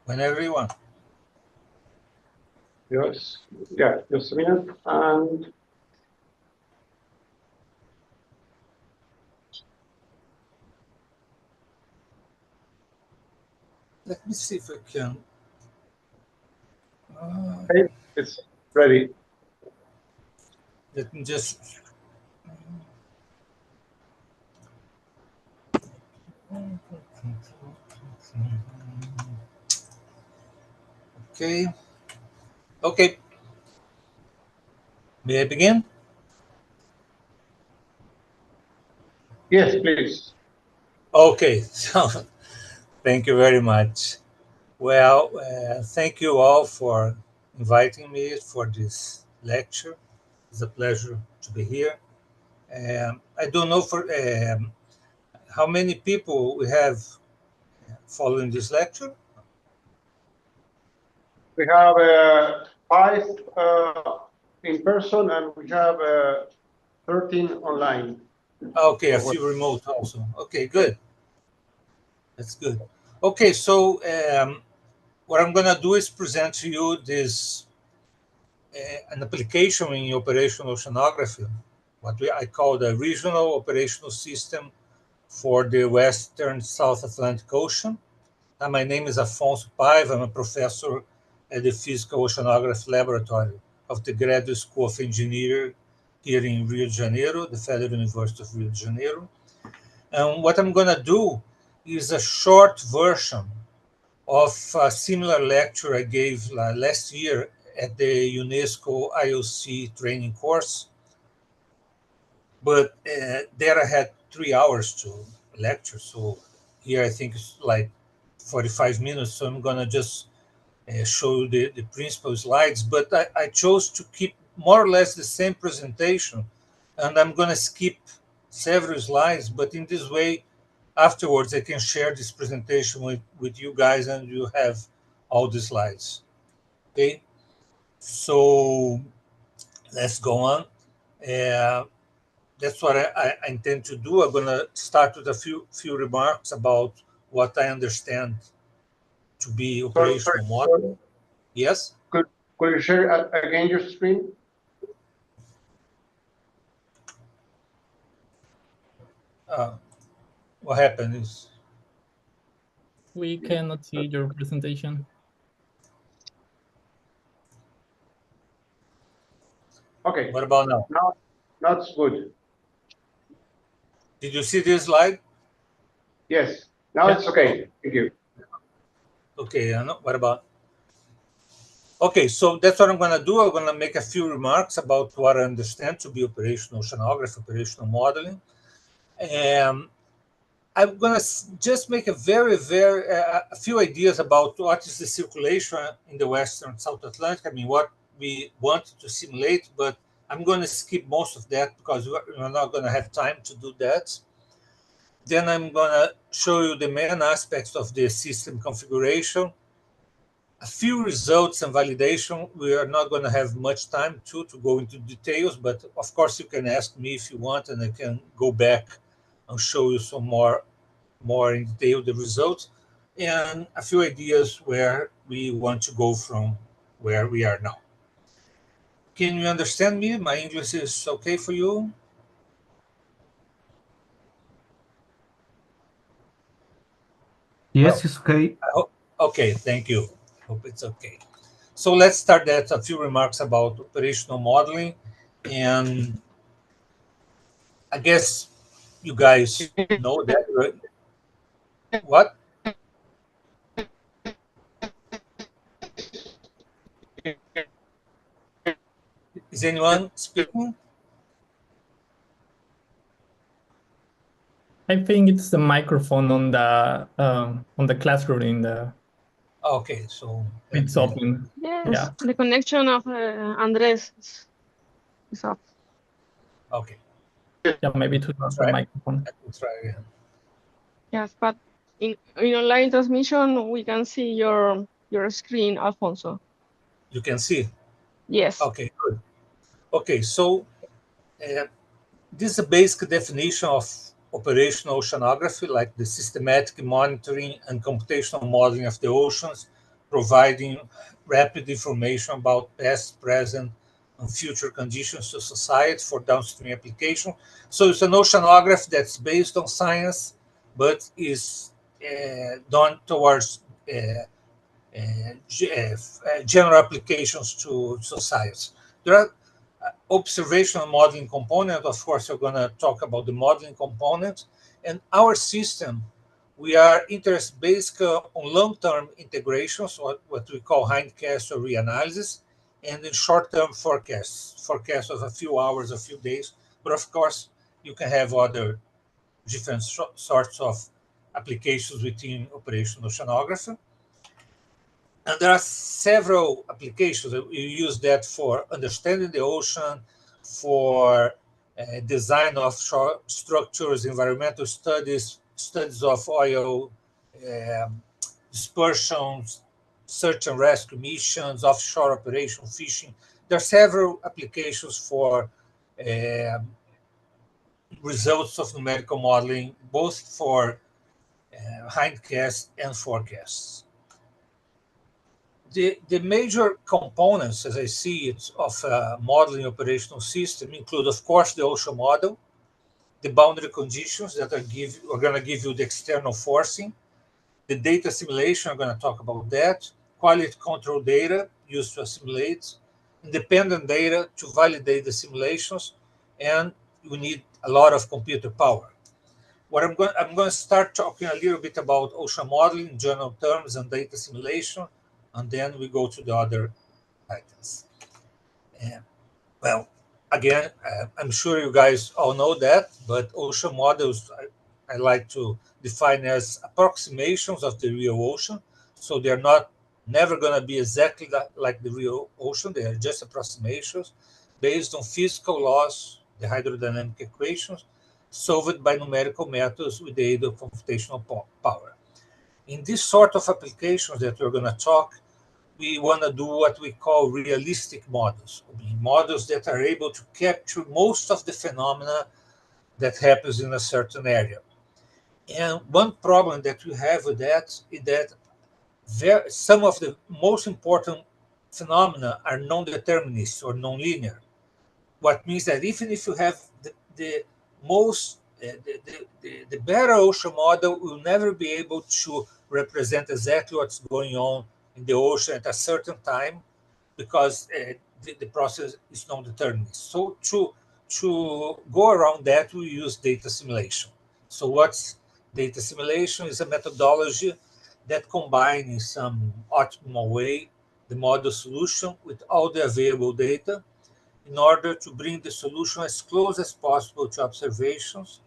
Whenever you want. Yes. Yeah, just a minute. And Let me see if I can. okay, it's ready. Let me just. Okay. Okay. May I begin? Yes, please. Okay. So, thank you very much. Well, thank you all for inviting me for this lecture. It's a pleasure to be here. I don't know for how many people we have following this lecture. We have 5 in person, and we have 13 online. Okay, a few remote also. Okay, good. That's good. Okay, so what I'm going to do is present to you this an application in operational oceanography, I call the regional operational system for the Western South Atlantic Ocean. And my name is Afonso Paiva. I'm a professor at the Physical Oceanography Laboratory of the Graduate School of Engineering here in Rio de Janeiro, the Federal University of Rio de Janeiro. And what I'm going to do is a short version of a similar lecture I gave last year at the UNESCO IOC training course. But there I had 3 hours to lecture. So here I think it's like 45 minutes. So I'm going to just show you the principal slides. But I chose to keep more or less the same presentation. And I'm going to skip several slides. But in this way, afterwards, I can share this presentation with you guys and you have all the slides. Okay, so let's go on. That's what I intend to do. I'm going to start with a few remarks about what I understand to be operational model. Yes? Could you share again your screen? What happened is... We cannot see your presentation. Okay. What about now? Now that's good. Did you see this slide? Yes. Now it's okay. Thank you. Okay, what about... Okay, so that's what I'm going to do. I'm going to make a few remarks about what I understand to be operational oceanography, operational modeling. I'm going to just make a a few ideas about what is the circulation in the Western South Atlantic. I mean, what we want to simulate, but I'm going to skip most of that because we're not going to have time to do that. Then I'm going to show you the main aspects of the system configuration, a few results and validation. We are not going to have much time to go into details, but of course you can ask me if you want, and I can go back and show you some more in detail the results, and a few ideas where we want to go from where we are now. Can you understand me? My English is okay for you? Yes, it's okay. Okay, thank you. Hope it's okay. So let's start that. A few remarks about operational modeling. And I guess you guys know that, right? What? Is anyone speaking? I think it's the microphone on the classroom in the... Okay, so it's open. Yes, yeah. The connection of Andres is off. Okay. Yeah, maybe to the microphone. I will try again. Yes, but in online transmission, we can see your screen, Alfonso. You can see? Yes. Okay, good. Okay, so this is a basic definition of operational oceanography, like the systematic monitoring and computational modeling of the oceans providing rapid information about past, present, and future conditions to society for downstream application. So it's an oceanography that's based on science, but is done towards general applications to society. There are observational modeling component. Of course, we're going to talk about the modeling component. And our system, we are interested basically on long-term integrations, or what we call hindcast or reanalysis, and in short-term forecasts of a few hours, a few days. But of course, you can have other different sorts of applications within operational oceanography. And there are several applications. You use that for understanding the ocean, for design of structures, environmental studies, studies of oil dispersions, search and rescue missions, offshore operation, fishing. There are several applications for results of numerical modeling, both for hindcasts and forecasts. The major components, as I see it, of a modeling operational system include, of course, the ocean model, the boundary conditions that are going to give you the external forcing, the data simulation, I'm going to talk about that, quality control data used to assimilate, independent data to validate the simulations, and you need a lot of computer power. I'm going to start talking a little bit about ocean modeling in general terms and data simulation, and then we go to the other items. Well, again, I'm sure you guys all know that, but ocean models, I like to define as approximations of the real ocean. So they're never going to be exactly like the real ocean. They are just approximations based on physical laws, the hydrodynamic equations, solved by numerical methods with the aid of computational power. In this sort of applications that we're going to talk, we want to do what we call realistic models, models that are able to capture most of the phenomena that happens in a certain area. And one problem that we have with that is that some of the most important phenomena are non-deterministic or non-linear. What means that even if you have the better ocean model, will never be able to represent exactly what's going on in the ocean at a certain time, because the process is non-deterministic. So to go around that, we use data simulation. So what's data simulation? Is a methodology that combines in some optimal way the model solution with all the available data in order to bring the solution as close as possible to observations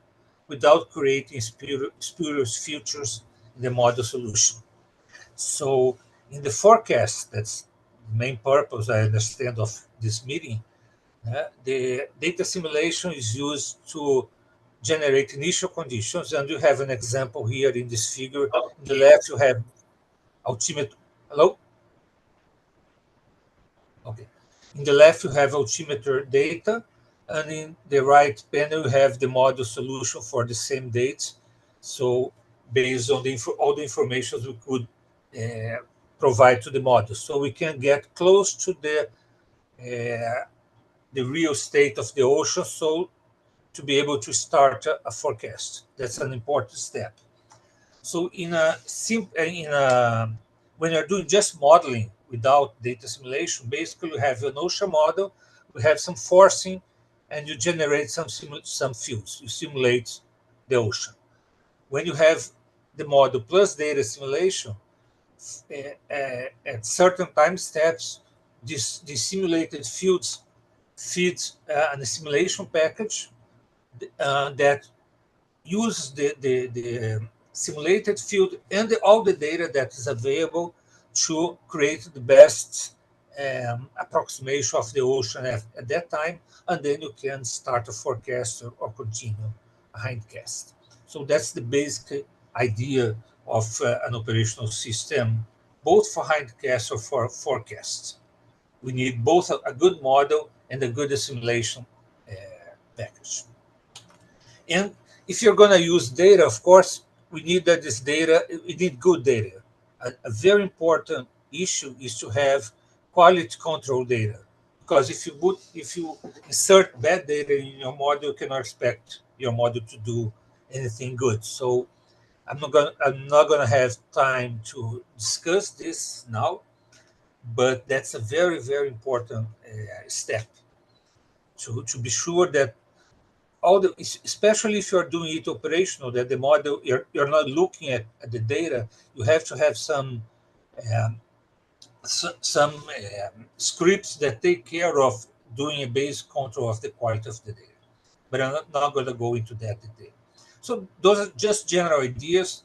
without creating spurious features in the model solution. So in the forecast, that's the main purpose, I understand, of this meeting, the data simulation is used to generate initial conditions, and you have an example here in this figure. On the left, you have altimeter. Hello? Okay. In the left, you have altimeter data, and in the right panel, you have the model solution for the same dates. So based on all the information we could provide to the model. So we can get close to the real state of the ocean, so to be able to start a forecast. That's an important step. So when you're doing just modeling without data simulation, basically you have an ocean model, we have some forcing, and you generate some fields. You simulate the ocean. When you have the model plus data simulation, at certain time steps, these simulated fields feed an simulation package that uses the simulated field and all the data that is available to create the best approximation of the ocean at that time, and then you can start a forecast or continue a hindcast. So that's the basic idea of an operational system, both for hindcast or for forecasts. We need both a good model and a good simulation package. And if you're going to use data, of course, we need that this data, we need good data. A very important issue is to have quality control data. Because if you insert bad data in your model, you cannot expect your model to do anything good. So I'm not gonna have time to discuss this now, but that's a very, very important step to be sure that especially if you're doing it operational, that the model, you're not looking at the data, you have to have some scripts that take care of doing a basic control of the quality of the data. But I'm not going to go into that detail. So those are just general ideas.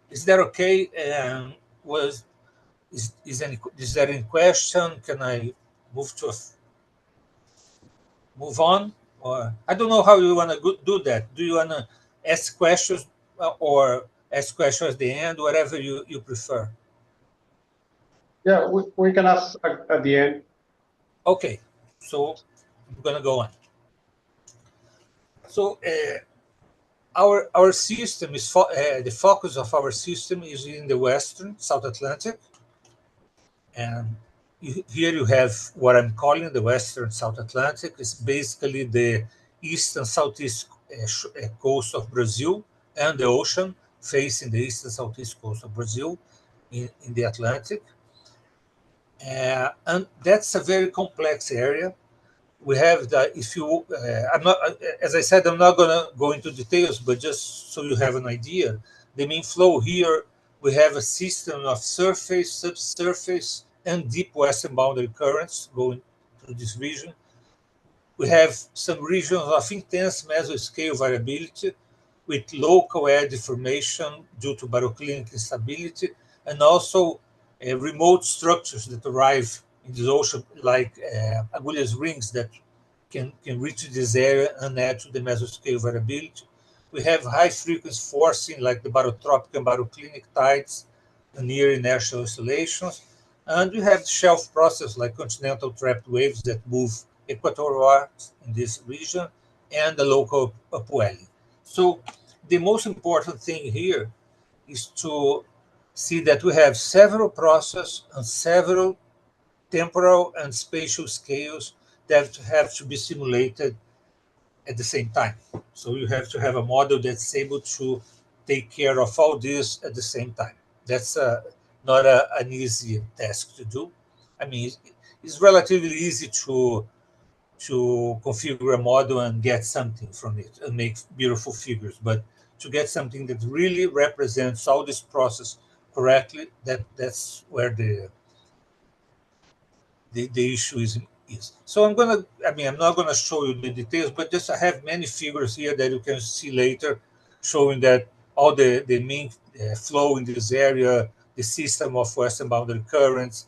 Is that okay? Is there any question? Can I move on? Or I don't know how you want to do that. Do you want to ask questions or ask questions at the end, whatever you prefer? Yeah, we can ask at the end. Okay, so I'm going to go on. So our system is the focus of our system is in the Western South Atlantic, and here you have what I'm calling the Western South Atlantic. It's basically the east and southeast coast of Brazil and the ocean facing the east and southeast coast of Brazil in the Atlantic. And that's a very complex area. We have I'm not, as I said, I'm not going to go into details, but just so you have an idea, the main flow here, we have a system of surface, subsurface, and deep western boundary currents going through this region. We have some regions of intense mesoscale variability with local air deformation due to baroclinic instability, and also remote structures that arrive in the ocean, like Agulhas rings that can reach this area and add to the mesoscale variability. We have high-frequency forcing, like the barotropic and baroclinic tides and near inertial oscillations. And we have the shelf process, like continental trapped waves that move equatorwards in this region, and the local upwelling. So the most important thing here is to see that we have several processes and several temporal and spatial scales that have to be simulated at the same time. So you have to have a model that's able to take care of all this at the same time. That's not an easy task to do. I mean, it's relatively easy to configure a model and get something from it and make beautiful figures. But to get something that really represents all this process correctly, that's where the issue is. So I'm not gonna show you the details, but just I have many figures here that you can see later, showing that all the mean flow in this area, the system of western boundary currents,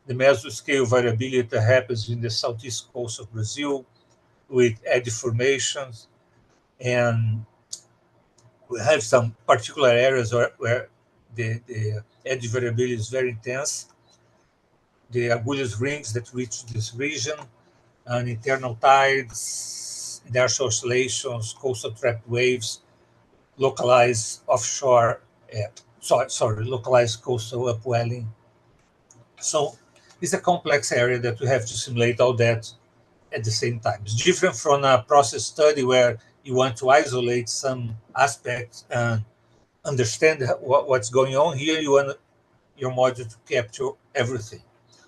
the mesoscale variability that happens in the southeast coast of Brazil with eddy formations, and we have some particular areas where the eddy variability is very intense. The Agulhas rings that reach this region, and internal tides, inertial oscillations, coastal trapped waves, localized offshore, localized coastal upwelling. So it's a complex area that we have to simulate all that at the same time. It's different from a process study where you want to isolate some aspects and understand what's going on. Here you want your module to capture everything.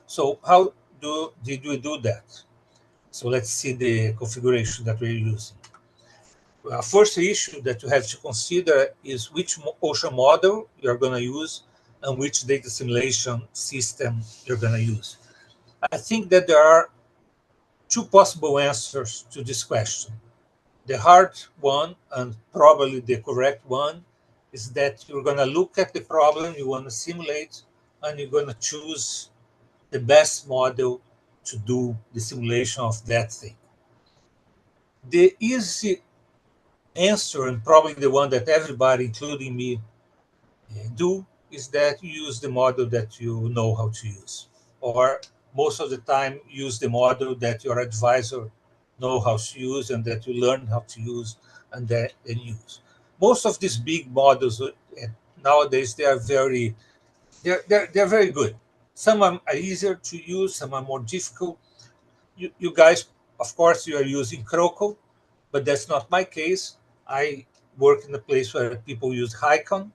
So how did we do that? So let's see the configuration that we're using. First issue that you have to consider is which ocean model you're going to use and which data simulation system you're going to use. I think that there are two possible answers to this question. The hard one, and probably the correct one, is that you're going to look at the problem you want to simulate and you're going to choose the best model to do the simulation of that thing. The easy answer, and probably the one that everybody, including me, do, is that you use the model that you know how to use, or most of the time use the model that your advisor know how to use and that you learn how to use and then use. Most of these big models nowadays, they're very good. Some are easier to use, some are more difficult. You guys, of course, you are using CROCO, but that's not my case. I work in a place where people use HICON.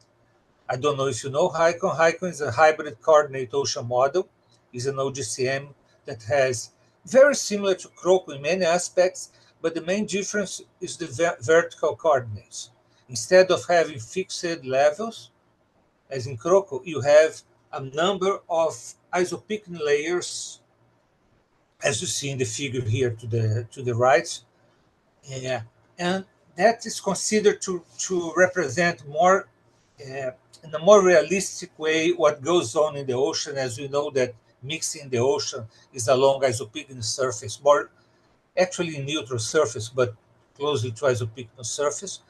I don't know if you know HICON. HICON is a hybrid coordinate ocean model. It's an OGCM that has very similar to CROCO in many aspects, but the main difference is the vertical coordinates. Instead of having fixed levels, as in CROCO, you have a number of isopycnic layers, as you see in the figure here to the right. And that is considered to represent more, in a more realistic way, what goes on in the ocean, as we know that mixing the ocean is along isopycnic surface, more actually neutral surface, but closely to isopycnic surface.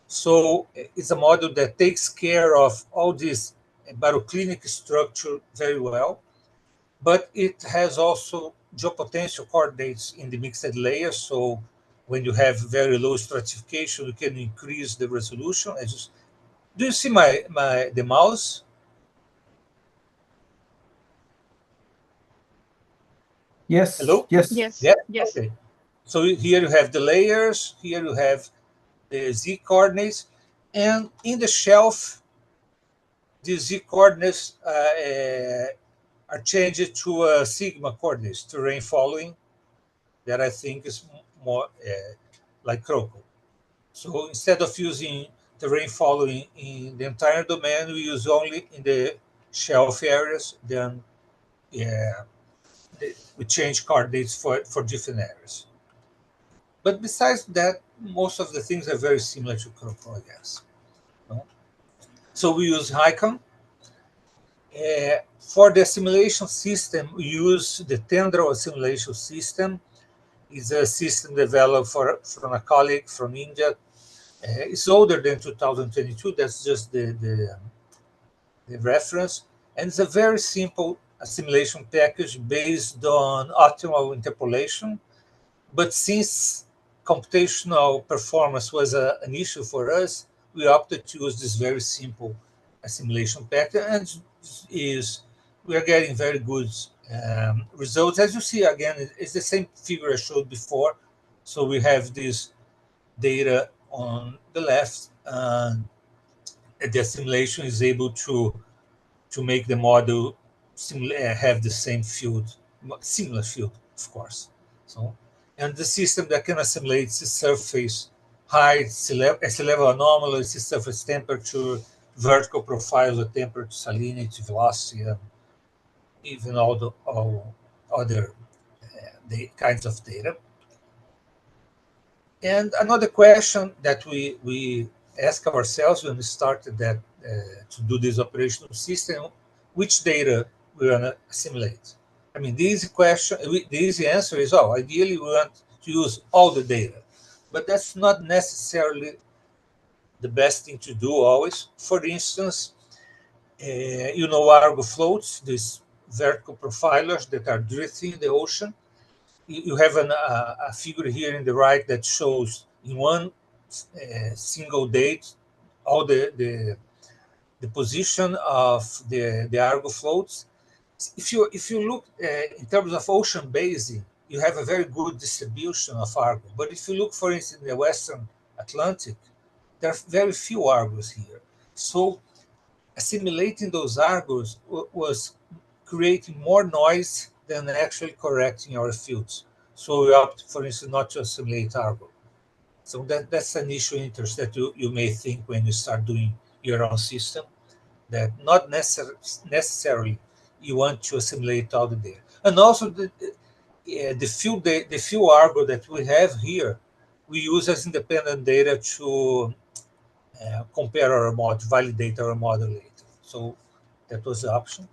So it's a model that takes care of all this baroclinic structure very well, but it has also geopotential coordinates in the mixed layers. So when you have very low stratification, you can increase the resolution. Do you see the mouse? Yes. Hello? Yes. Yes. Yeah? Yes. Okay. So here you have the layers, here you have the Z coordinates, and in the shelf, the Z coordinates are changed to a sigma coordinates, terrain following, that I think is more like CROCO. So instead of using terrain following in the entire domain, we use only in the shelf areas. Then we change coordinates for different areas. But besides that, most of the things are very similar to CROCO, I guess. So we use HICON. For the assimilation system, we use the tendril assimilation system. It's a system developed from a colleague from India. It's older than 2022. That's just the reference. And it's a very simple assimilation package based on optimal interpolation. But since computational performance was an issue for us, we opted to use this very simple assimilation package, and we are getting very good results. As you see, again, it's the same figure I showed before. So we have this data on the left, and the assimilation is able to make the model have the same field, similar field, of course. So, and the system that can assimilate the surface height, sea level anomalies, sea surface temperature, vertical profiles of temperature, salinity, velocity, and even all other kinds of data. And another question that we ask ourselves when we started that to do this operational system, which data we want to assimilate? I mean, the easy answer is, ideally we want to use all the data, but that's not necessarily the best thing to do always. For instance, Argo floats, these vertical profilers that are drifting in the ocean. You have a figure here in the right that shows in one single date all the position of the Argo floats. If you look in terms of ocean basin, you have a very good distribution of Argo. But if you look, for instance, in the Western Atlantic, there are very few Argos here. So assimilating those Argos was creating more noise than actually correcting our fields. So we opt, for instance, not to assimilate Argo. So that's an issue of interest that you may think when you start doing your own system, that not necessarily you want to assimilate all the data. And also the few Argo that we have here, we use as independent data to compare our model, validate our model later. So that was the option.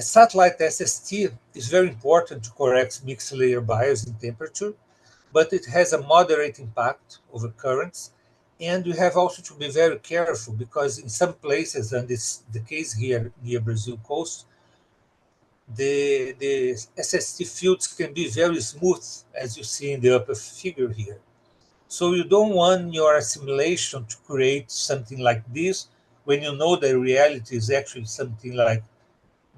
Satellite SST is very important to correct mixed layer bias in temperature, but it has a moderate impact over currents. And you have also to be very careful because in some places, and it's the case here near Brazil coast, the SST fields can be very smooth, as you see in the upper figure here. So you don't want your assimilation to create something like this, when you know the reality is actually something like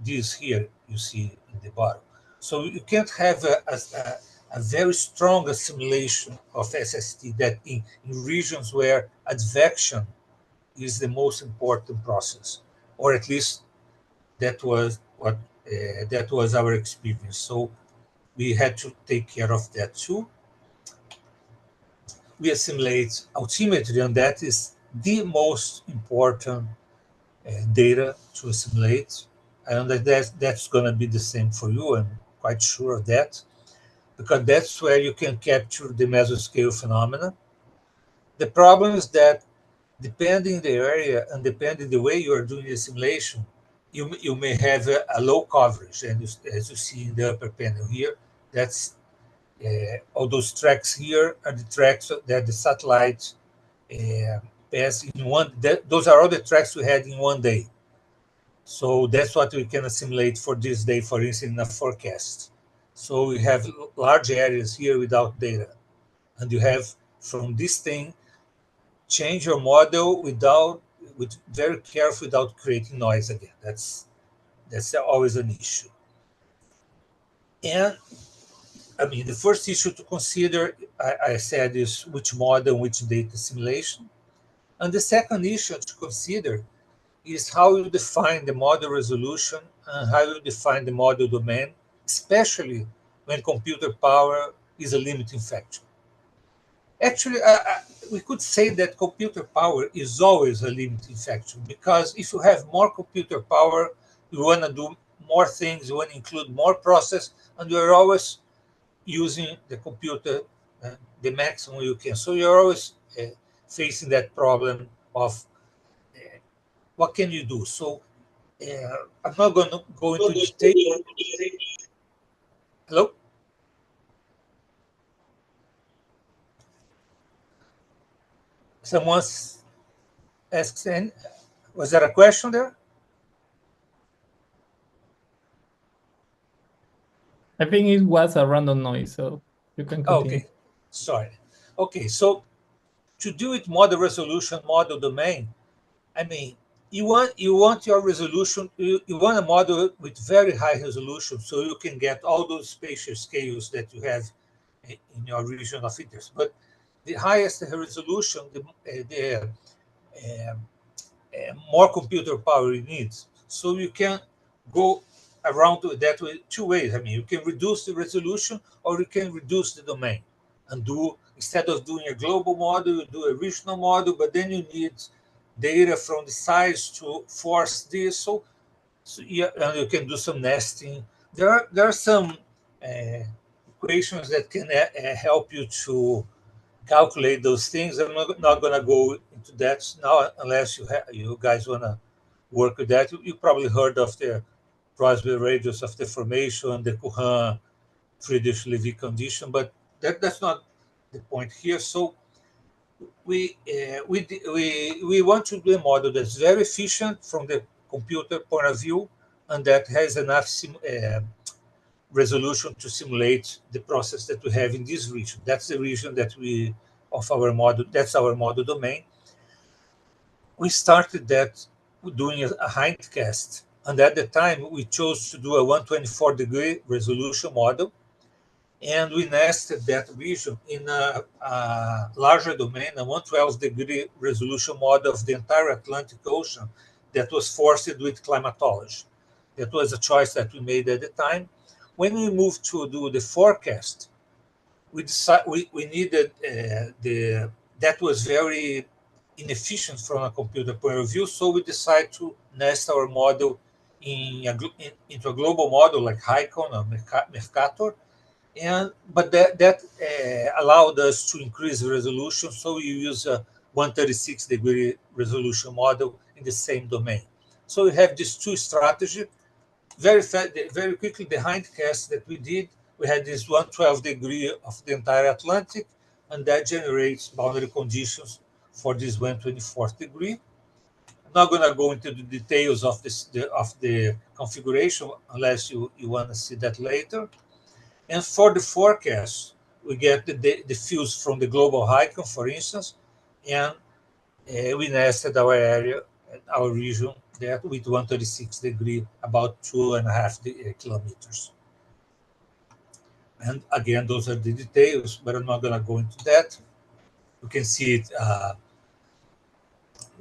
this here you see in the bottom. So you can't have a very strong assimilation of SST that in regions where advection is the most important process, or at least that was what that was our experience. So we had to take care of that too. We assimilate altimetry, and that is the most important data to assimilate. And that's going to be the same for you. I'm quite sure of that, because that's where you can capture the mesoscale phenomena. The problem is that depending the area and depending the way you are doing the simulation, you may have a low coverage. And as you see in the upper panel here, that's all those tracks here are the tracks that the satellite pass in one. Those are all the tracks we had in one day. So that's what we can assimilate for this day, for instance, in a forecast. So we have large areas here without data. And you have, from this thing, change your model very careful without creating noise again. That's always an issue. And I mean, the first issue to consider, I said, is which model, which data simulation. And the second issue to consider is how you define the model resolution and how you define the model domain, especially when computer power is a limiting factor. Actually, we could say that computer power is always a limiting factor, because if you have more computer power, you want to do more things, you want to include more process, and you're always using the computer the maximum you can. So you're always facing that problem of what can you do. So I'm not going to go into detail. Hello? Someone asked, was there a question there? I think it was a random noise, so you can continue. Okay, sorry. Okay, so to do it model resolution, model domain, I mean, you want your resolution, you want a model with very high resolution so you can get all those spatial scales that you have in your region of interest. But the highest resolution, the more computer power it needs. So you can go around that way two ways. I mean, you can reduce the resolution or you can reduce the domain and do, instead of doing a global model, you do a regional model, but then you need data from the size to force this. So yeah, and you can do some nesting. There are some equations that can help you to calculate those things. I'm not going to go into that now, unless you guys want to work with that. You probably heard of the Rossby radius of deformation, the Courant Friedrich-Levy condition, but that's not the point here. So we want to do a model that's very efficient from the computer point of view, and that has enough resolution to simulate the process that we have in this region. That's the region that of our model. That's our model domain. We started that doing a hindcast, and at the time we chose to do a 124-degree resolution model, and we nested that region in a larger domain, a 112-degree resolution model of the entire Atlantic Ocean that was forced with climatology. That was a choice that we made at the time. When we moved to do the forecast, we needed that was very inefficient from a computer point of view, so we decided to nest our model into a global model like HICON or Mercator, but that allowed us to increase the resolution, so we use a 136-degree resolution model in the same domain. So we have these two strategies. Very quickly, the hindcast that we did, we had this 112-degree of the entire Atlantic, and that generates boundary conditions for this 124th degree. I'm not going to go into the details of the configuration unless you want to see that later. And for the forecast, we get the fields from the global HICON, for instance, and we nested our area our region there with 136 degree, about 2.5 kilometers. And again, those are the details, but I'm not going to go into that. You can see it,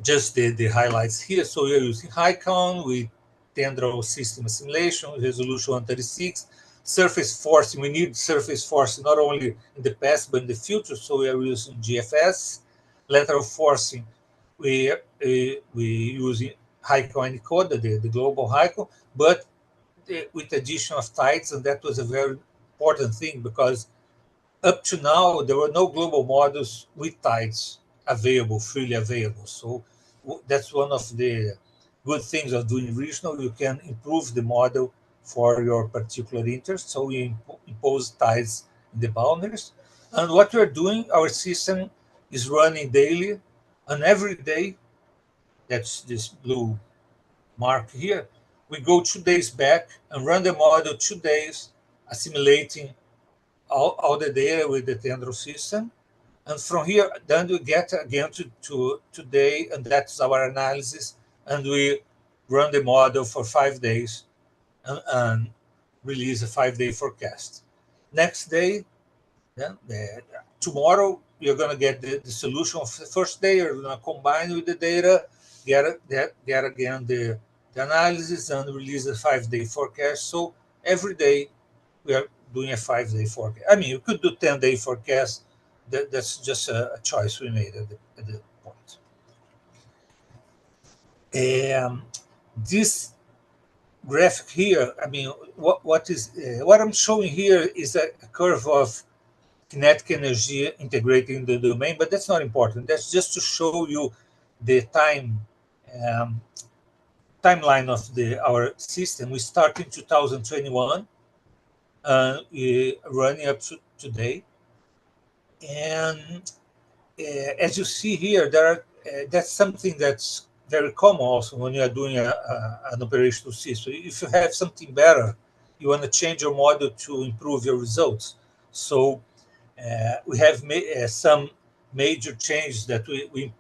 just the highlights here. So we are using HiCon with tendril system assimilation, resolution 136. Surface forcing, we need surface forcing not only in the past, but in the future. So we are using GFS. Lateral forcing, we using HiCon encoder, the global HiCon, but with addition of tides, and that was a very important thing because up to now there were no global models with tides available, freely available. So that's one of the good things of doing regional. You can improve the model for your particular interest. So we impose tides in the boundaries. And what we're doing, our system is running daily, and every day, that's this blue mark here, we go 2 days back and run the model 2 days, assimilating all the data with the tendril system. And from here, then we get again to today, and that's our analysis. And we run the model for 5 days and release a 5-day forecast. Next day, then tomorrow, you're going to get the solution of the first day. You're going to combine with the data, get again the analysis, and release a 5-day forecast. So every day, we are doing a 5-day forecast. I mean, you could do 10-day forecast. That's just a choice we made at the point. This graphic here, I mean, what I'm showing here is a curve of kinetic energy integrating the domain, but that's not important. That's just to show you the timeline of our system. We start in 2021, running up to today. And as you see here, that's something that's very common also when you are doing an operational system. If you have something better, you want to change your model to improve your results. So we have some major changes that we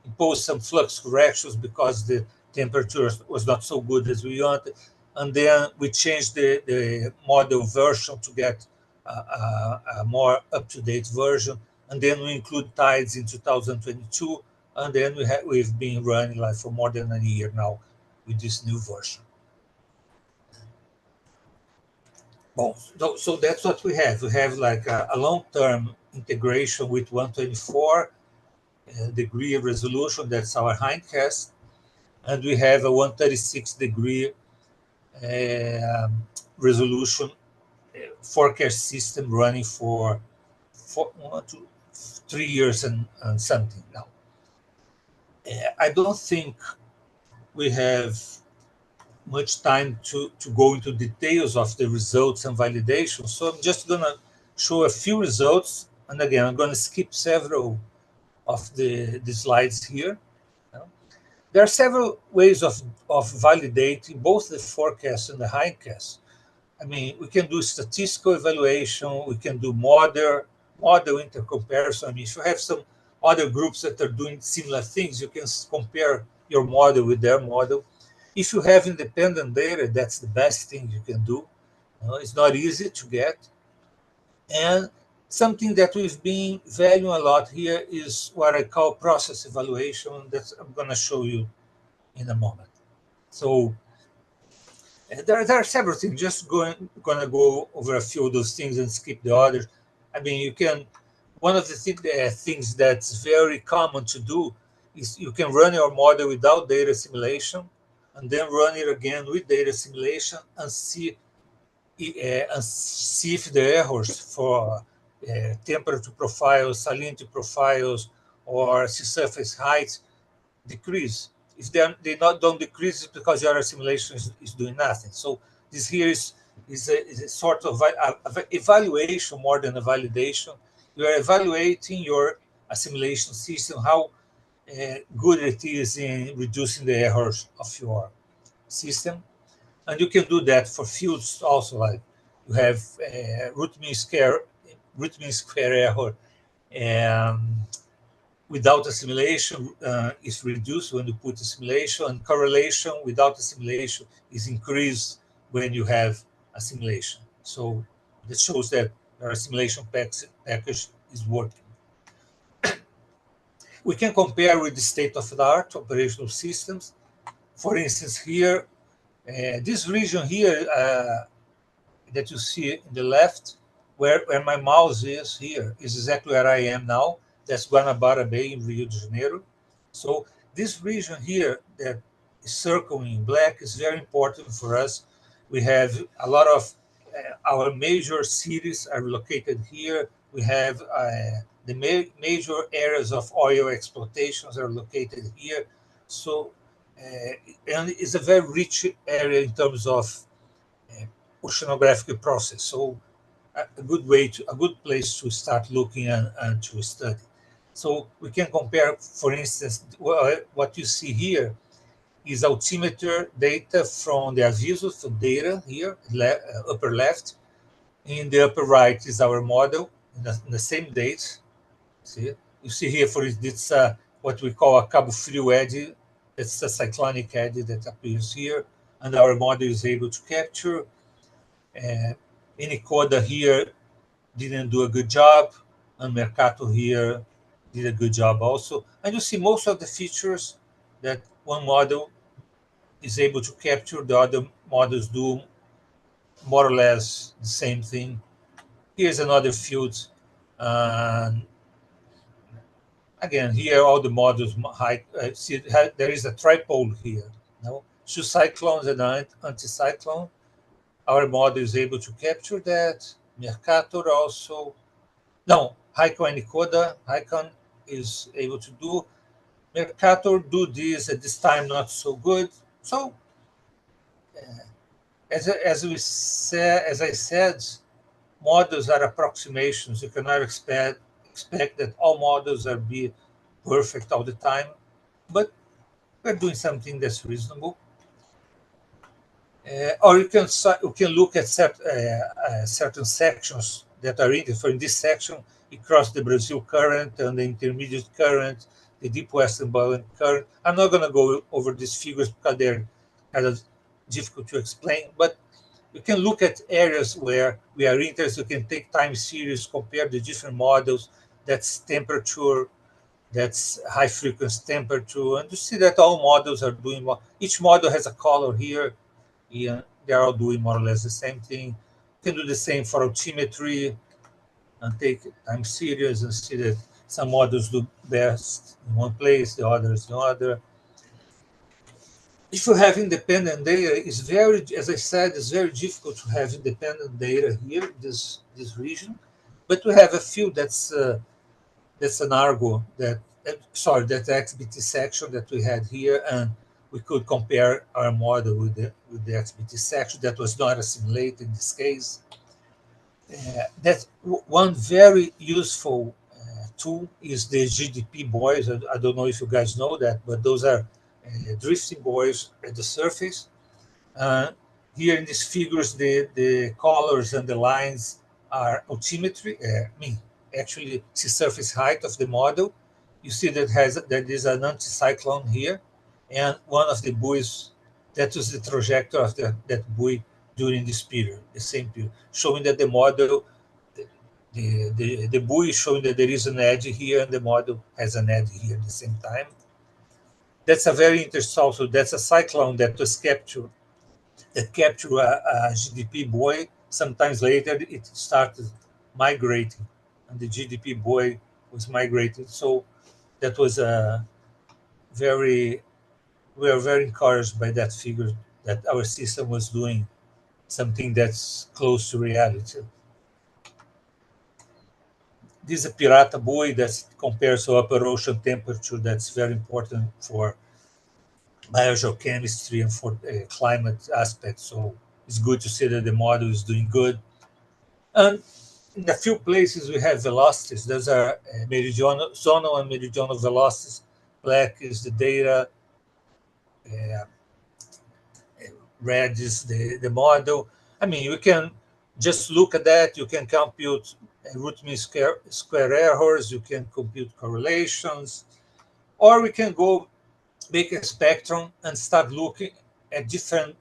impose some flux corrections because the temperature was not so good as we wanted. And then we changed the model version to get a more up-to-date version. And then we include tides in 2022. And then we've been running like for more than a year now with this new version. Well, so that's what we have. We have like a long-term integration with 124 degree resolution. That's our hindcast. And we have a 136 degree resolution forecast system running for 3 years and something now. I don't think we have much time to go into details of the results and validation. So I'm just going to show a few results. And again, I'm going to skip several of the slides here. There are several ways of validating both the forecast and the hindcast. I mean, we can do statistical evaluation. We can do model intercomparison. I mean, if you have some other groups that are doing similar things, you can compare your model with their model. If you have independent data, that's the best thing you can do. It's not easy to get. And something that we've been valuing a lot here is what I call process evaluation. That I'm going to show you in a moment. So there are several things. Just going to go over a few of those things and skip the others. I mean, you can. One of the things that's very common to do is you can run your model without data simulation, and then run it again with data simulation and see if the errors for temperature profiles, salinity profiles, or sea surface heights decrease. If they don't decrease, it's because your simulation is doing nothing. So this here is a sort of evaluation more than a validation. You are evaluating your assimilation system, how good it is in reducing the errors of your system. And you can do that for fields also, like you have root mean square error without assimilation is reduced when you put assimilation, and correlation without assimilation is increased when you have assimilation. So that shows that our assimilation package is working. We can compare with the state-of-the-art operational systems. For instance, here, this region here that you see in the left, where my mouse is here, is exactly where I am now. That's Guanabara Bay in Rio de Janeiro. So this region here that is circling in black is very important for us. We have a lot of our major cities are located here. We have the major areas of oil exploitations are located here. So, and it's a very rich area in terms of oceanographic process. So a good place to start looking and to study. So we can compare, for instance, what you see here is altimeter data from the Avisos data here, upper left. In the upper right is our model in the same date. See, you see here, for instance, what we call a Cabo Frio eddy. It's a cyclonic eddy that appears here, and our model is able to capture. Inicoda here didn't do a good job, and Mercator here did a good job also. And you see most of the features that one model is able to capture, the other models do more or less the same thing. Here's another field. Again, here all the models see there is a tripole here. No? Two cyclones and an anticyclone. Our model is able to capture that. Mercator also. No, Hycon and Inicoda. Hycon is able to do. Mercator do this at this time not so good. So, as I said, models are approximations. You cannot expect that all models are be perfect all the time, but we're doing something that's reasonable. Or you can look at certain sections that are in. For in this section, across the Brazil current and the intermediate current, the deep western buoyant current. I'm not going to go over these figures because they're kind of difficult to explain, but you can look at areas where we are interested. You can take time series, compare the different models. That's temperature, that's high frequency temperature, and you see that all models are doing well. Each model has a color here. Yeah, they're all doing more or less the same thing. You can do the same for altimetry and take time series and see that some models do best in one place, the others in other. If you have independent data, it's very, as I said, it's very difficult to have independent data here, this region. But we have a few that's an Argo that XBT section that we had here, and we could compare our model with the XBT section that was not assimilated in this case. That's one very useful tool is the GDP buoys. I don't know if you guys know that, but those are drifting buoys at the surface. Here in these figures, the colors and the lines are altimetry. Actually, sea surface height of the model. You see that is an anticyclone here, and one of the buoys, that was the trajectory of that buoy during this period, the same period, showing that the model, the buoy is showing that there is an edge here, and the model has an edge here at the same time. That's a very interesting also. That's a cyclone that was captured a GDP buoy. Sometimes later it started migrating, and the GDP buoy was migrated. So that was we are very encouraged by that figure that our system was doing something that's close to reality. This is a Pirata buoy that compares to upper ocean temperature. That's very important for biogeochemistry and for climate aspects. So it's good to see that the model is doing good. And in a few places we have velocities. Those are zonal and meridional velocities. Black is the data. Red is the model. I mean, you can just look at that. You can compute root mean square errors, you can compute correlations, or we can go make a spectrum and start looking at different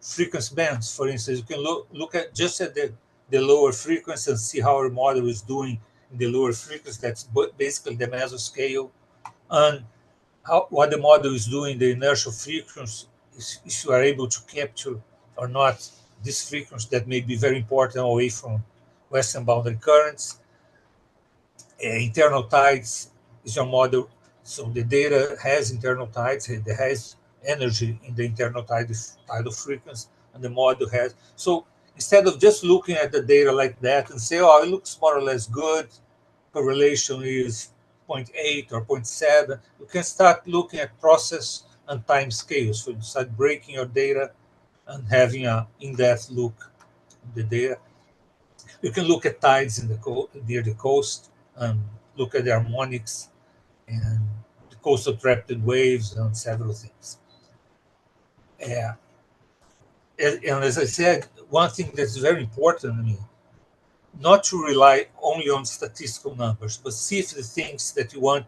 frequency bands. For instance, you can look at just at the lower frequency and see how our model is doing in the lower frequency. That's basically the mesoscale. And what the model is doing, the inertial frequency, if you are able to capture or not this frequency that may be very important away from western boundary currents. Internal tides is your model. So the data has internal tides, it has energy in the internal tidal frequency, and the model has. So instead of just looking at the data like that and say, oh, it looks more or less good, correlation is 0.8 or 0.7, you can start looking at process and time scales. So you start breaking your data and having an in-depth look at the data. You can look at tides in the near the coast and look at the harmonics and the coastal trapped waves and several things. And as I said, one thing that's very important to me, not to rely only on statistical numbers, but see if the things that you want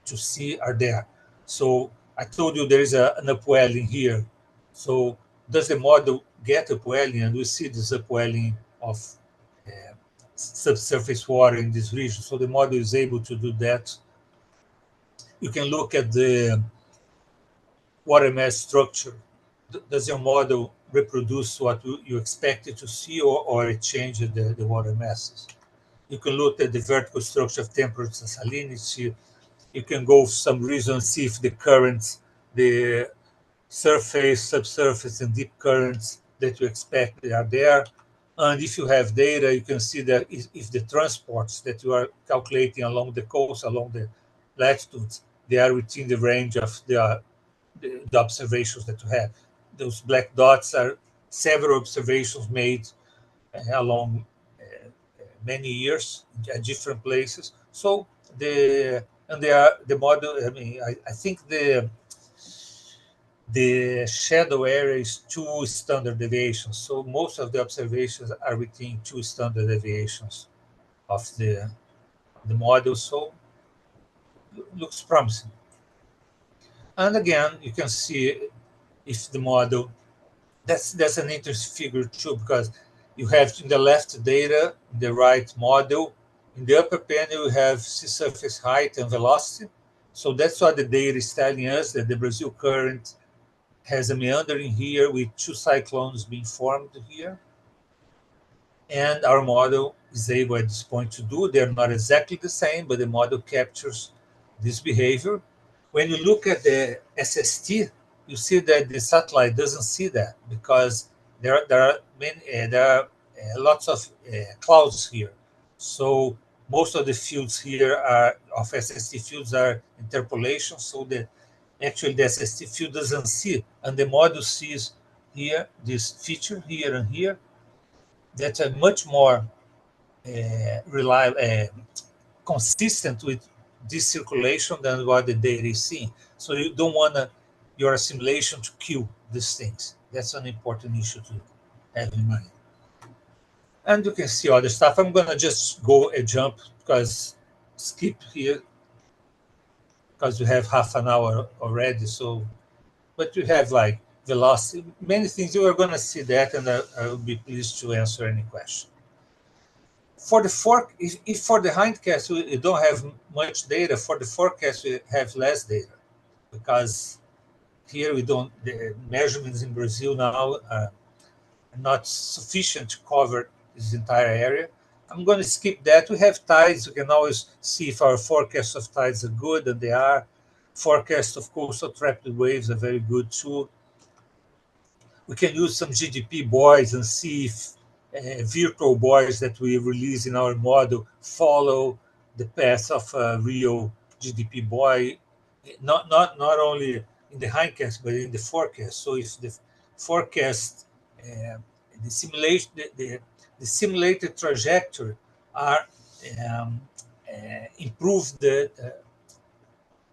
to see are there. So I told you there is an upwelling here. So does the model get upwelling? And we see this upwelling of subsurface water in this region. So the model is able to do that. You can look at the water mass structure. Does your model reproduce what you expected to see, or it changes the water masses? You can look at the vertical structure of temperature and salinity. You can go for some reason, see if the currents, the surface, subsurface, and deep currents that you expect they are there. And if you have data, you can see that if the transports that you are calculating along the coast, along the latitudes, they are within the range of the observations that you have. Those black dots are several observations made along many years at different places. So the model. I mean, I think the shadow area is 2 standard deviations. So most of the observations are within 2 standard deviations of the model. So looks promising. And again, you can see if the model, that's an interesting figure too, because you have in the left data, in the right model. In the upper panel, you have sea surface height and velocity. So that's what the data is telling us, that the Brazil current has a meandering here with 2 cyclones being formed here. And our model is able at this point to do. They're not exactly the same, but the model captures this behavior. When you look at the SST, you see that the satellite doesn't see that, because there are lots of clouds here. So most of the fields here of SST fields are interpolation. So actually the SST field doesn't see, and the model sees here this feature here and here. That's a much more reliable, consistent with this circulation than what the data is seeing. So you don't want your simulation to kill these things. That's an important issue to have in mind. And you can see other stuff. I'm going to just go a jump, because skip here, because we have half an hour already. So, but you have like velocity, many things. You are going to see that, and I will be pleased to answer any question. For the if for the hindcast we don't have much data, for the forecast we have less data, because here we don't. The measurements in Brazil now are not sufficient to cover this entire area. I'm going to skip that. We have tides. We can always see if our forecasts of tides are good, and they are. Forecasts of coastal trapped waves are very good too. We can use some GDP buoys and see if virtual buoys that we release in our model follow the path of a real GDP buoy, not only in the hindcast but in the forecast. So if the forecast, the simulation, the simulated trajectory are improve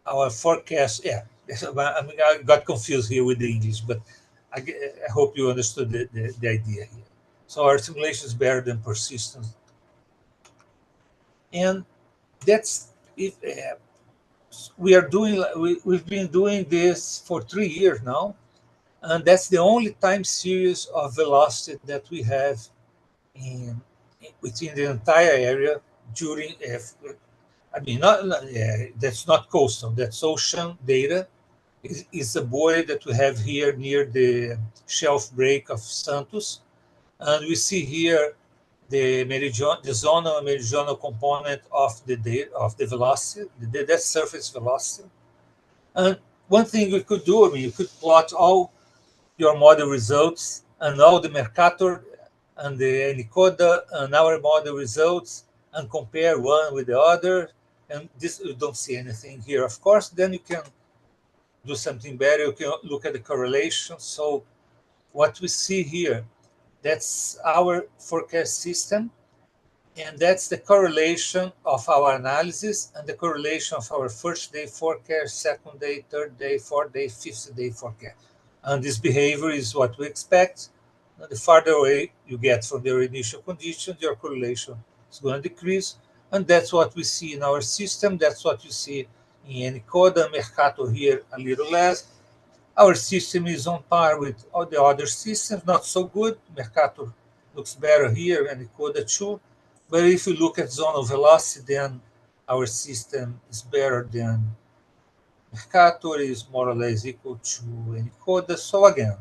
our forecast. Yeah, I mean, I got confused here with the English, but I hope you understood the idea here. So our simulation is better than persistence. And that's it. We've been doing this for 3 years now, and that's the only time series of velocity that we have within the entire area during. I mean, that's not coastal. That's ocean data. Is a buoy that we have here near the shelf break of Santos, and we see here the zonal and meridional component of the velocity, the surface velocity. And one thing we could do, I mean, you could plot all your model results and all the Mercator and the Encoda and our model results and compare one with the other. And this, you don't see anything here, of course. Then you can do something better. You can look at the correlation. So what we see here, that's our forecast system. And that's the correlation of our analysis and the correlation of our first day forecast, second day, third day, fourth day, fifth day forecast. And this behavior is what we expect. And the farther away you get from your initial conditions, your correlation is going to decrease. And that's what we see in our system. That's what you see in Encoda, Mercator here a little less. Our system is on par with all the other systems, not so good. Mercator looks better here, and Encoda too. But if you look at zonal velocity, then our system is better than Mercator, is more or less equal to Encoda. So again,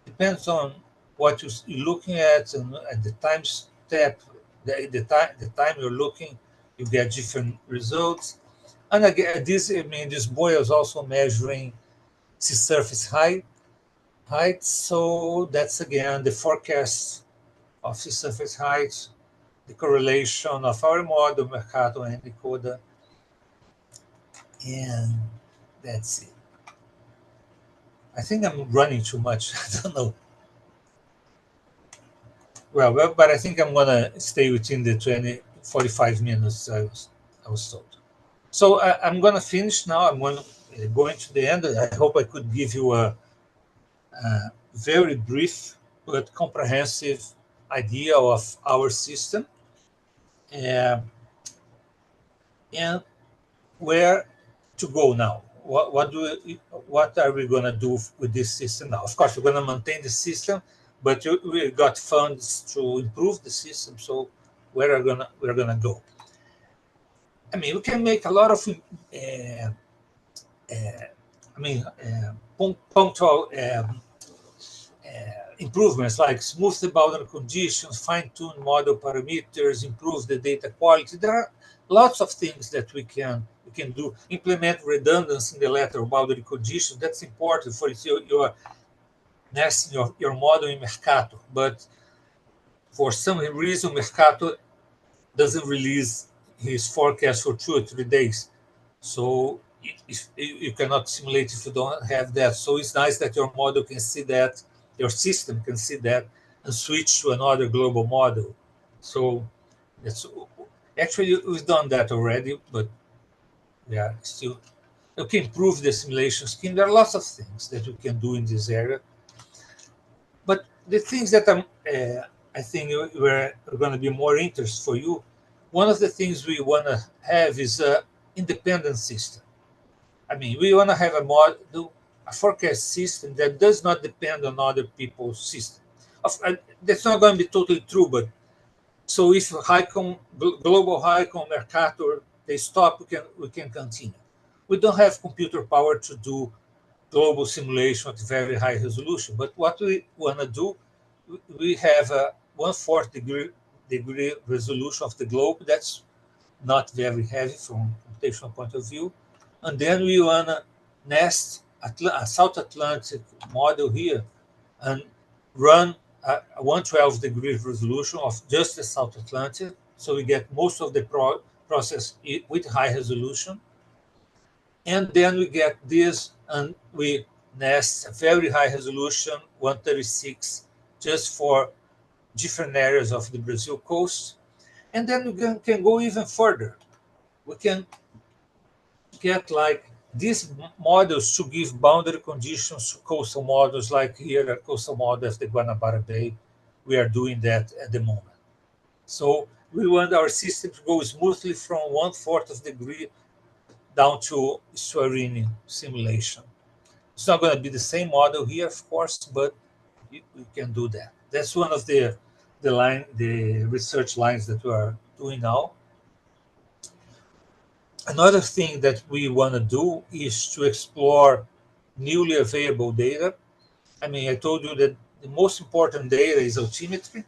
depends on what you're looking at, and at the time step, the time you're looking, you get different results. And again, this buoy is also measuring sea surface height. So that's again the forecast of sea surface height, the correlation of our model, Mercator and Encoda, and that's it. I think I'm running too much. I don't know. Well, but I think I'm gonna stay within the 45 minutes I was told. So I'm gonna finish now. I'm going to the end. I hope I could give you a very brief but comprehensive idea of our system. And where to go now? What are we going to do with this system now? Of course, we're going to maintain the system, but we got funds to improve the system. So where we're gonna go? I mean, we can make a lot of punctual improvements, like smooth the boundary conditions, fine-tune model parameters, improve the data quality. There are lots of things that we can do. Implement redundancy in the lateral boundary conditions. That's important for your nesting your model in Mercator. But for some reason, Mercator doesn't release his forecast for 2 or 3 days. So you cannot simulate if you don't have that. So it's nice that your model can see that, your system can see that, and switch to another global model. So that's actually, we've done that already, but yeah, still you can improve the simulation scheme. There are lots of things that you can do in this area. But the things that I think were going to be more interest for you, one of the things we want to have is an independent system. I mean, we want to have a forecast system that does not depend on other people's system. That's not going to be totally true, but so if Global HiCom, Mercator, they stop, we can continue. We don't have computer power to do global simulation at very high resolution, but what we want to do, we have a 1/4 degree resolution of the globe. That's not very heavy from computational point of view. And then we want to nest a South Atlantic model here and run a 1/12 degree resolution of just the South Atlantic. So we get most of the process with high resolution. And then we get this, and we nest a very high resolution, 136, just for different areas of the Brazil coast. And then we can go even further. We can get like these models to give boundary conditions to coastal models, like here a coastal model of the Guanabara Bay. We are doing that at the moment. So we want our system to go smoothly from 1/4 of degree down to Swarini simulation. It's not going to be the same model here, of course, but we can do that. That's one of the research lines that we are doing now. Another thing that we want to do is to explore newly available data. I mean, I told you that the most important data is altimetry.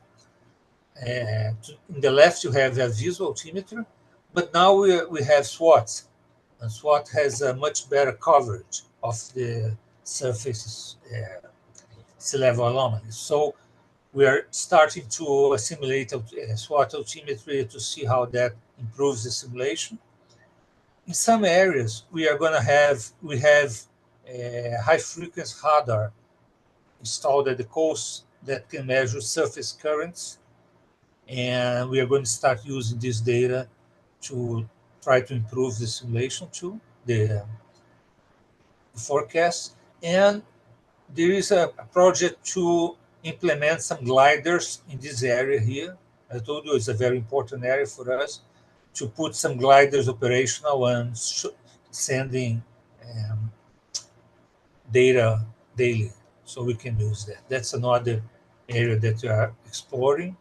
In the left, you have a visual altimetry, but now we have SWOT, and SWOT has a much better coverage of the surface sea level anomalies. So we are starting to assimilate SWOT altimetry to see how that improves the simulation. In some areas, we have high frequency radar installed at the coast that can measure surface currents, and we are going to start using this data to try to improve the simulation too, the forecast. And there is a project to implement some gliders in this area here. I told you it's a very important area for us to put some gliders operational and sending data daily, so we can use that. That's another area that we are exploring.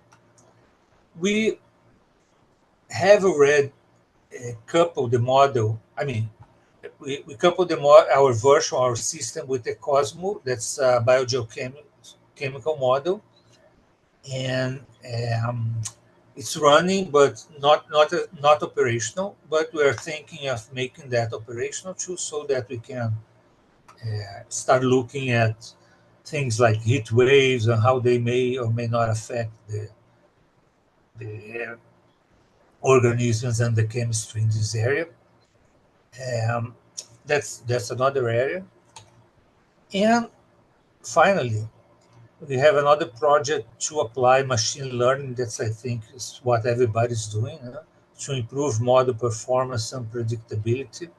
We have already coupled the model. I mean, we coupled our version, our system with the Cosmo. That's a biogeochemical model, and it's running, but not operational. But we are thinking of making that operational too, so that we can start looking at things like heat waves and how they may or may not affect the organisms and the chemistry in this area. That's another area. And finally, we have another project to apply machine learning. That's, I think, is what everybody's doing, to improve model performance and predictability.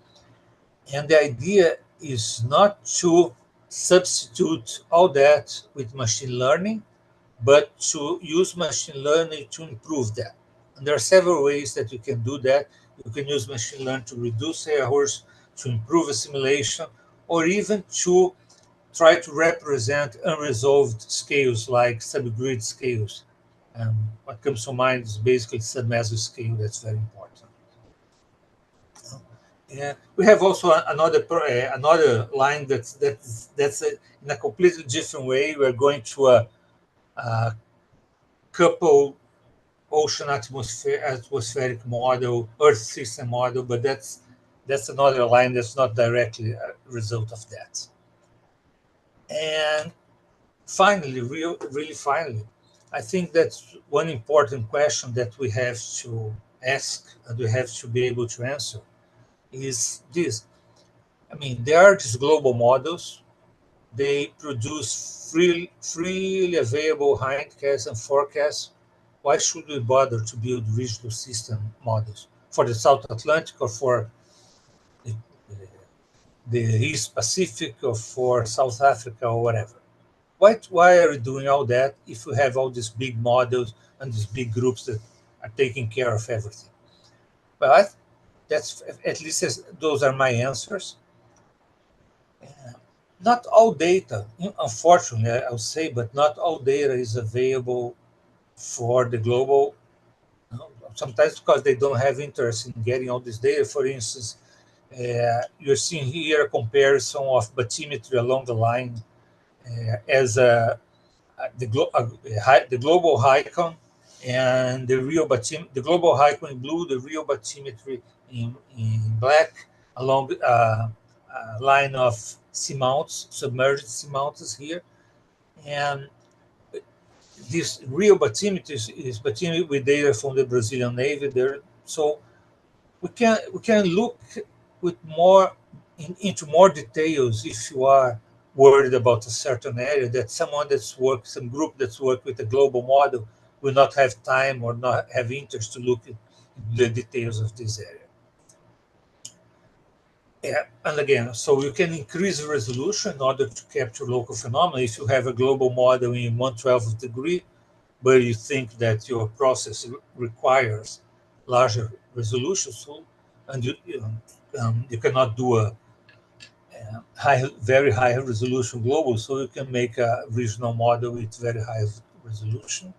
And the idea is not to substitute all that with machine learning, but to use machine learning to improve that. And there are several ways that you can do that. You can use machine learning to reduce errors, to improve assimilation, or even to try to represent unresolved scales like subgrid scales. What comes to mind is basically submeso scale. That's very important. We have also another line that's in a completely different way. We're going to a couple ocean atmospheric model, Earth system model, but that's another line that's not directly a result of that. And finally, really finally, I think that's one important question that we have to ask and we have to be able to answer is this. I mean, there are these global models. They produce freely available hindcasts and forecasts. Why should we bother to build regional system models for the South Atlantic or for the East Pacific or for South Africa or whatever? Why are we doing all that if we have all these big models and these big groups that are taking care of everything? Well, that's at least those are my answers. Not all data, unfortunately, I would say, but not all data is available for the global. Sometimes because they don't have interest in getting all this data. For instance, you're seeing here a comparison of bathymetry along the line as the global HICON and the real bathymetry. The global HICON in blue, the real bathymetry in black, along a line of seamounts, submerged seamounts here. And this real bathymetry is bathymetry with data from the Brazilian Navy there. So we can look with into more details if you are worried about a certain area that some group that's worked with a global model will not have time or not have interest to look at the details of this area. Yeah, and again, so you can increase the resolution in order to capture local phenomena. If you have a global model in 1/12 degree, but you think that your process requires larger resolution, so, and you cannot do a very high resolution global, so you can make a regional model with very high resolution.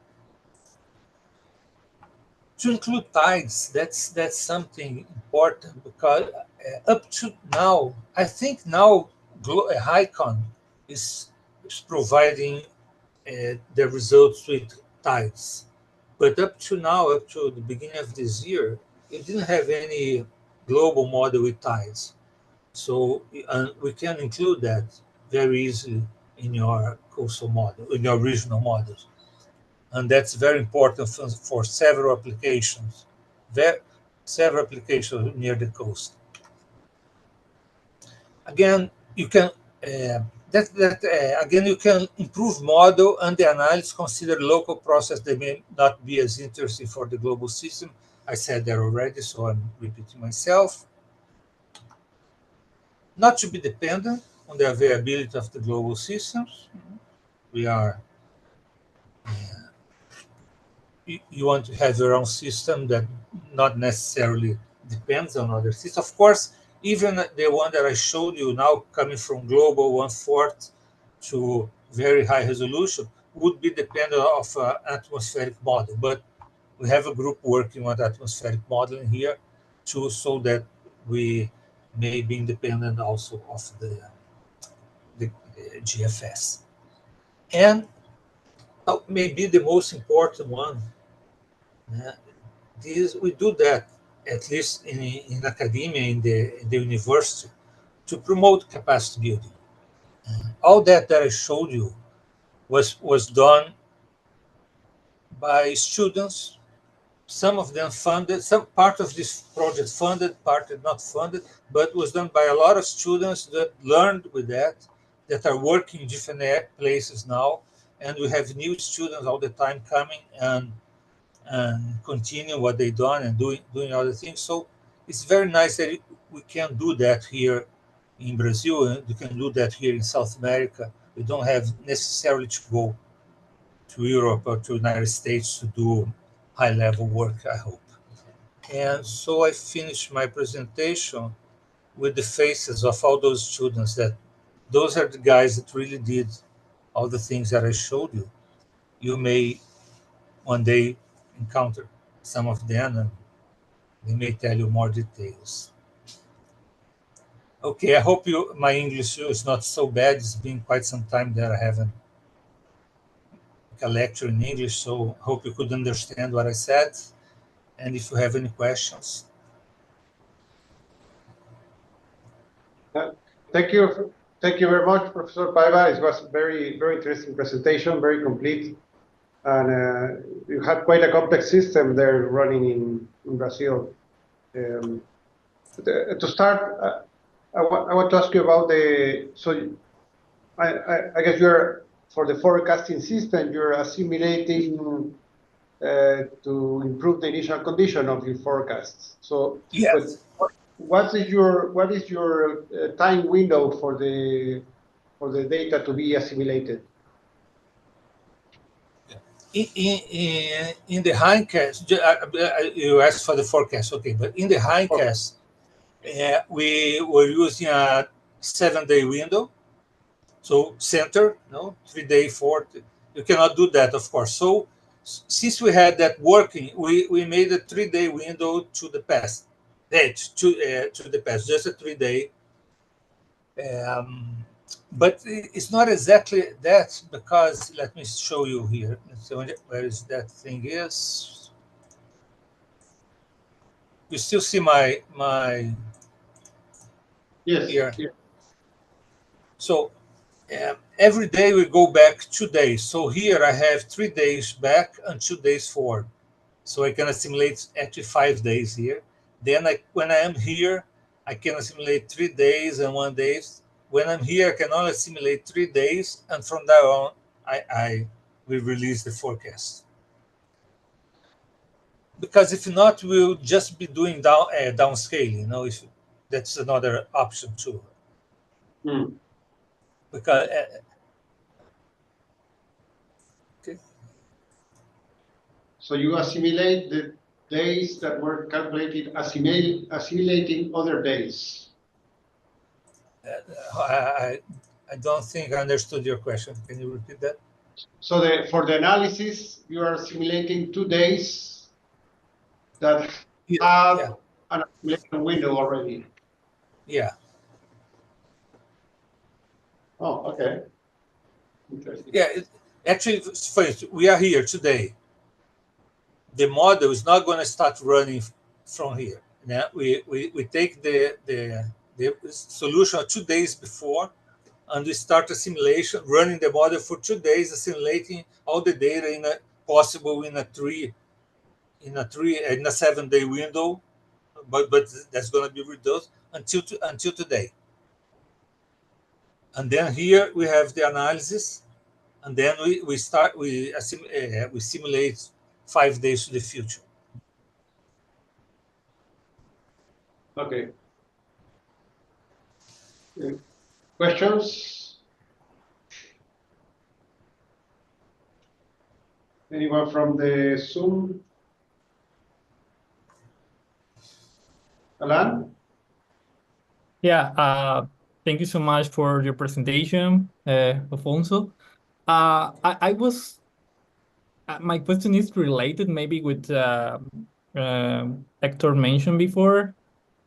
To include tides, that's something important, because up to now, I think now HICON is providing the results with tides. But up to now, up to the beginning of this year, it didn't have any global model with tides. So we can include that very easily in your coastal model, in your regional models. And that's very important for several applications, several applications near the coast. Again, you can again, you can improve model and the analysis, consider local process that may not be as interesting for the global system. I said that already, so I'm repeating myself. Not to be dependent on the availability of the global systems. We are, you want to have your own system that not necessarily depends on other systems. Of course, even the one that I showed you now, coming from global 1/4 to very high resolution, would be dependent of an atmospheric model. But we have a group working on atmospheric modeling here too, so that we may be independent also of the GFS. And maybe the most important one, we do that, at least in academia, in the university, to promote capacity building. All that I showed you was done by students, some of them funded, some part of this project funded, part not funded, but was done by a lot of students that learned with that are working in different places now. And we have new students all the time coming and continue what they've done and doing other things. So it's very nice that we can do that here in Brazil, and we can do that here in South America. We don't have necessarily to go to Europe or to the United States to do high-level work, I hope. And so I finished my presentation with the faces of all those students. Those are the guys that really did all the things that I showed you. You may one day encounter some of them, and they may tell you more details. Okay, I hope my English is not so bad. It's been quite some time that I haven't a lecture in English, so hope you could understand what I said. And if you have any questions. Thank you. Thank you very much, Professor Paiva. It was very, very interesting presentation, very complete. And you have quite a complex system there running in Brazil. To start, I want to ask you about I guess for the forecasting system, you're assimilating to improve the initial condition of your forecasts. So yes. What is your time window for the data to be assimilated? In the hindcast, you asked for the forecast, okay, but in the hindcast, we were using a 7-day window. So center, 3-day, 4. You cannot do that, of course. So since we had that working, we made a 3-day window to the past. To the past, just a 3-day. But it's not exactly that, because let me show you here. So where is that thing is? You still see my yes here. Yes. So every day we go back 2 days. So here I have 3 days back and 2 days forward. So I can assimilate actually 5 days here. Then when I am here, I can assimilate 3 days and 1 day. When I'm here, I can only assimilate 3 days, and from there on, I will release the forecast. Because if not, we'll just be doing downscaling. If that's another option too. Because okay. So you assimilate the days that were calculated, assimilating other days. I don't think I understood your question. Can you repeat that? So for the analysis, you are simulating 2 days that have an accumulation window already. Yeah. Oh, okay. Interesting. Yeah. Actually, for instance, we are here today. The model is not going to start running from here. Yeah? We take the solution 2 days before, and we start a simulation, running the model for 2 days, assimilating all the data in a 7-day window, but that's going to be reduced until today. And then here we have the analysis, and then we simulate 5 days to the future. Okay. Questions? Anyone from the Zoom? Alan? Yeah, thank you so much for your presentation, Alfonso. I was, my question is related maybe with Hector mentioned before.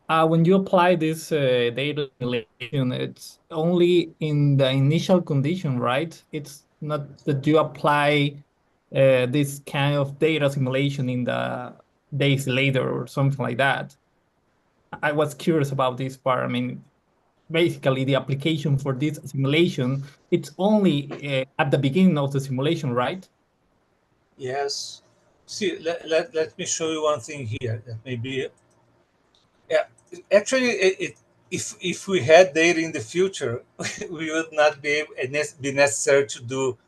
When you apply this data simulation, it's only in the initial condition, right? It's not that you apply this kind of data simulation in the days later or something like that. I was curious about this part. I mean, basically the application for this simulation, it's only at the beginning of the simulation, right? Yes. See, let me show you one thing here that maybe, yeah, actually, if we had data in the future, we would not be necessary to do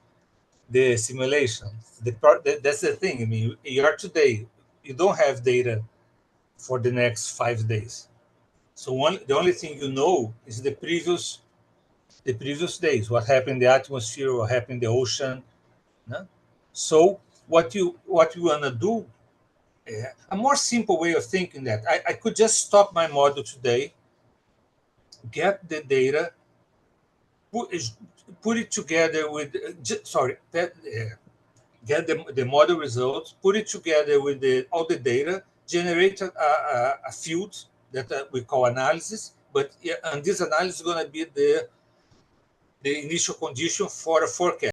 the simulation. That's the thing. I mean, you are today, you don't have data for the next 5 days. So the only thing you know is the previous days, what happened in the atmosphere, what happened in the ocean. No? So what you want to do, a more simple way of thinking that I could just stop my model today, get the data, put it together with get the model results, put it together with all the data, generate a field that we call analysis. But and this analysis is going to be the initial condition for a forecast.